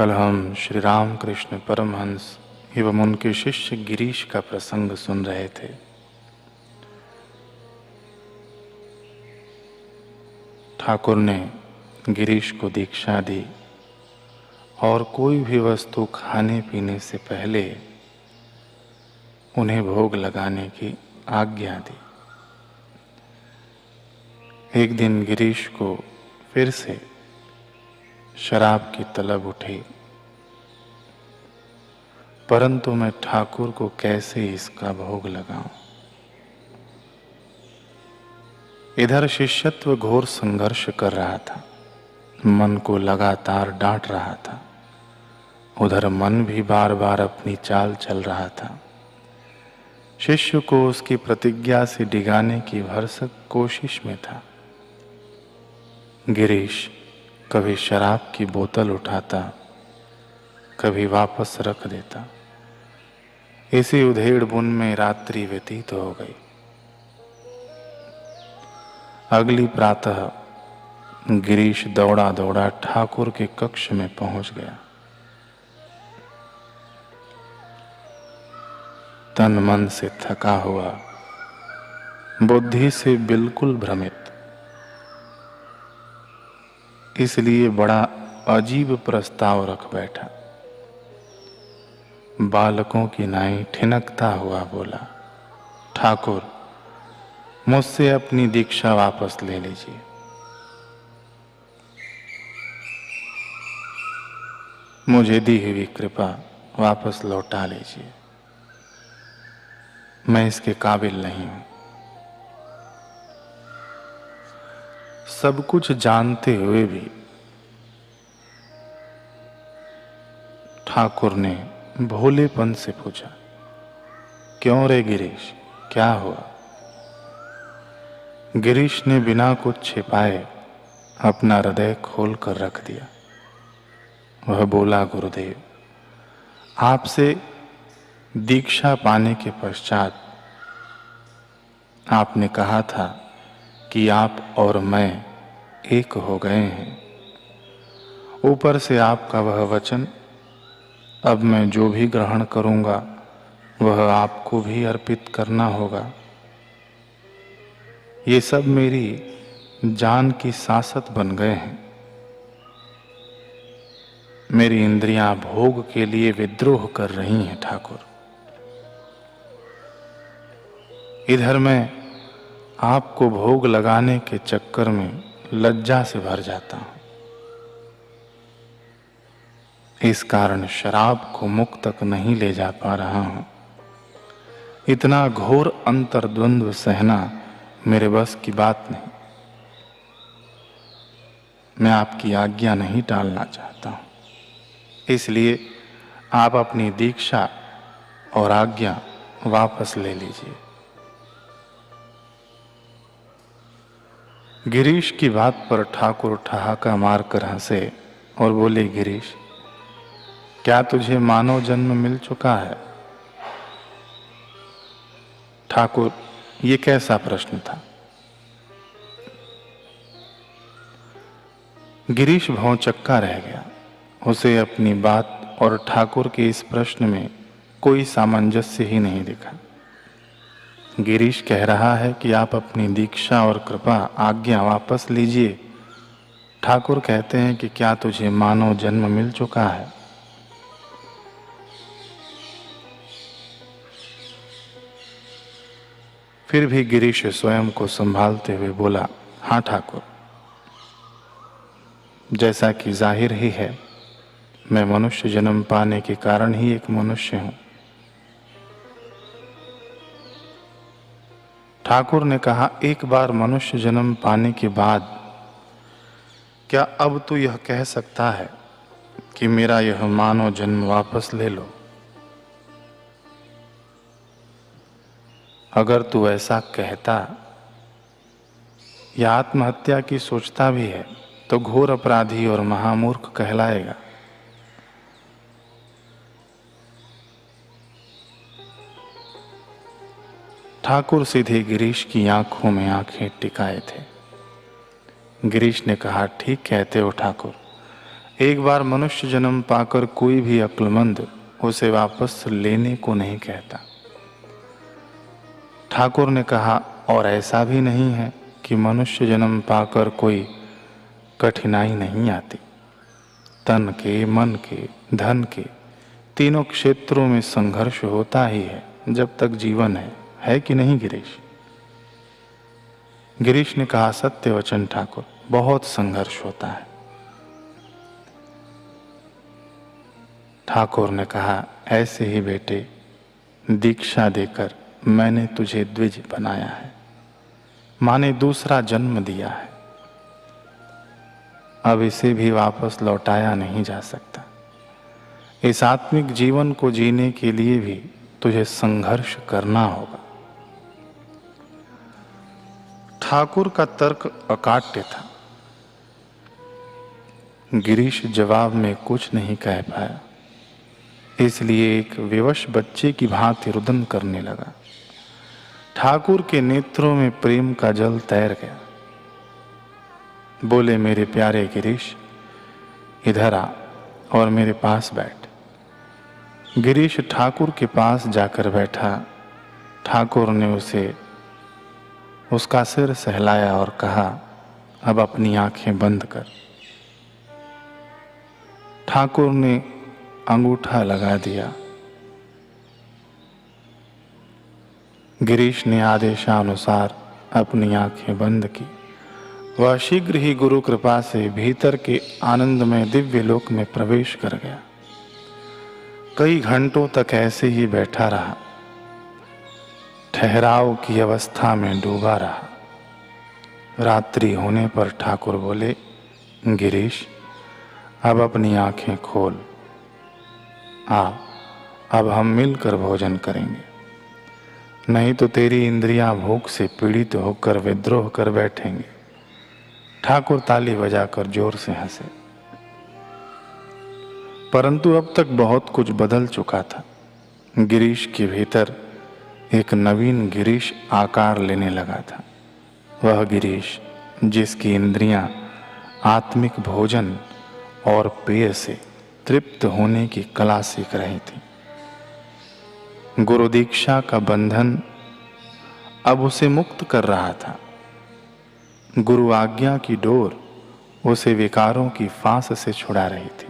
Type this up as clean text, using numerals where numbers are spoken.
कल हम श्री रामकृष्ण परमहंस एवं उनके शिष्य गिरीश का प्रसंग सुन रहे थे। ठाकुर ने गिरीश को दीक्षा दी और कोई भी वस्तु खाने पीने से पहले उन्हें भोग लगाने की आज्ञा दी। एक दिन गिरीश को फिर से शराब की तलब उठी, परंतु मैं ठाकुर को कैसे इसका भोग लगाऊं। इधर शिष्यत्व घोर संघर्ष कर रहा था, मन को लगातार डांट रहा था। उधर मन भी बार बार अपनी चाल चल रहा था। शिष्य को उसकी प्रतिज्ञा से डिगाने की भरसक कोशिश में था। गिरीश कभी शराब की बोतल उठाता, कभी वापस रख देता। इसी उधेड़-बुन में रात्रि व्यतीत हो गई। अगली प्रातः गिरीश दौड़ा दौड़ा ठाकुर के कक्ष में पहुंच गया। तन मन से थका हुआ, बुद्धि से बिल्कुल भ्रमित, इसलिए बड़ा अजीब प्रस्ताव रख बैठा। बालकों की नाई ठिनकता हुआ बोला, ठाकुर, मुझसे अपनी दीक्षा वापस ले लीजिए। मुझे दी हुई कृपा वापस लौटा लीजिए। मैं इसके काबिल नहीं हूं। सब कुछ जानते हुए भी ठाकुर ने भोलेपन से पूछा, क्यों रे गिरीश, क्या हुआ? गिरीश ने बिना कुछ छिपाए अपना हृदय खोल कर रख दिया। वह बोला, गुरुदेव, आपसे दीक्षा पाने के पश्चात आपने कहा था कि आप और मैं एक हो गए हैं। ऊपर से आपका वह वचन, अब मैं जो भी ग्रहण करूंगा वह आपको भी अर्पित करना होगा। ये सब मेरी जान की सासत बन गए हैं। मेरी इंद्रियां भोग के लिए विद्रोह कर रही हैं ठाकुर। इधर मैं आपको भोग लगाने के चक्कर में लज्जा से भर जाता हूं। इस कारण शराब को मुख तक नहीं ले जा पा रहा हूं। इतना घोर अंतर्द्वंद्व सहना मेरे बस की बात नहीं। मैं आपकी आज्ञा नहीं टालना चाहता हूं, इसलिए आप अपनी दीक्षा और आज्ञा वापस ले लीजिए। गिरीश की बात पर ठाकुर ठहाका मारकर हंसे और बोले, गिरीश, क्या तुझे मानव जन्म मिल चुका है? ठाकुर, ये कैसा प्रश्न था? गिरीश भौंचक्का रह गया। उसे अपनी बात और ठाकुर के इस प्रश्न में कोई सामंजस्य ही नहीं दिखा। गिरीश कह रहा है कि आप अपनी दीक्षा और कृपा आज्ञा वापस लीजिए। ठाकुर कहते हैं कि क्या तुझे मानव जन्म मिल चुका है? फिर भी गिरीश स्वयं को संभालते हुए बोला, हाँ ठाकुर, जैसा कि जाहिर ही है, मैं मनुष्य जन्म पाने के कारण ही एक मनुष्य हूं। ठाकुर ने कहा, एक बार मनुष्य जन्म पाने के बाद क्या अब तू यह कह सकता है कि मेरा यह मानव जन्म वापस ले लो? अगर तू ऐसा कहता या आत्महत्या की सोचता भी है तो घोर अपराधी और महामूर्ख कहलाएगा। ठाकुर सीधे गिरीश की आंखों में आंखें टिकाए थे। गिरीश ने कहा, ठीक कहते हो ठाकुर, एक बार मनुष्य जन्म पाकर कोई भी अक्लमंद उसे वापस लेने को नहीं कहता। ठाकुर ने कहा, और ऐसा भी नहीं है कि मनुष्य जन्म पाकर कोई कठिनाई नहीं आती। तन के, मन के, धन के तीनों क्षेत्रों में संघर्ष होता ही है जब तक जीवन है कि नहीं गिरीश? गिरीश ने कहा, सत्य वचन ठाकुर, बहुत संघर्ष होता है। ठाकुर ने कहा, ऐसे ही बेटे, दीक्षा देकर मैंने तुझे द्विज बनाया है, माने दूसरा जन्म दिया है। अब इसे भी वापस लौटाया नहीं जा सकता। इस आत्मिक जीवन को जीने के लिए भी तुझे संघर्ष करना होगा। ठाकुर का तर्क अकाट्य था। गिरीश जवाब में कुछ नहीं कह पाया, इसलिए एक विवश बच्चे की भांति रुदन करने लगा। ठाकुर के नेत्रों में प्रेम का जल तैर गया। बोले, मेरे प्यारे गिरीश, इधर आ और मेरे पास बैठ। गिरीश ठाकुर के पास जाकर बैठा। ठाकुर ने उसका सिर सहलाया और कहा, अब अपनी आंखें बंद कर। ठाकुर ने अंगूठा लगा दिया। गिरीश ने आदेशानुसार अपनी आंखें बंद की। वह शीघ्र ही गुरु कृपा से भीतर के आनंदमय दिव्य लोक में प्रवेश कर गया। कई घंटों तक ऐसे ही बैठा रहा, ठहराव की अवस्था में डूबा रहा। रात्रि होने पर ठाकुर बोले, गिरीश, अब अपनी आंखें खोल। अब हम मिलकर भोजन करेंगे, नहीं तो तेरी इंद्रियां भूख से पीड़ित होकर विद्रोह कर बैठेंगे। ठाकुर ताली बजाकर जोर से हंसे। परंतु अब तक बहुत कुछ बदल चुका था। गिरीश के भीतर एक नवीन गिरीश आकार लेने लगा था। वह गिरीश जिसकी इंद्रियां आत्मिक भोजन और पेय से तृप्त होने की कला सीख रही थी। गुरु दीक्षा का बंधन अब उसे मुक्त कर रहा था। गुरु आज्ञा की डोर उसे विकारों की फांस से छुड़ा रही थी।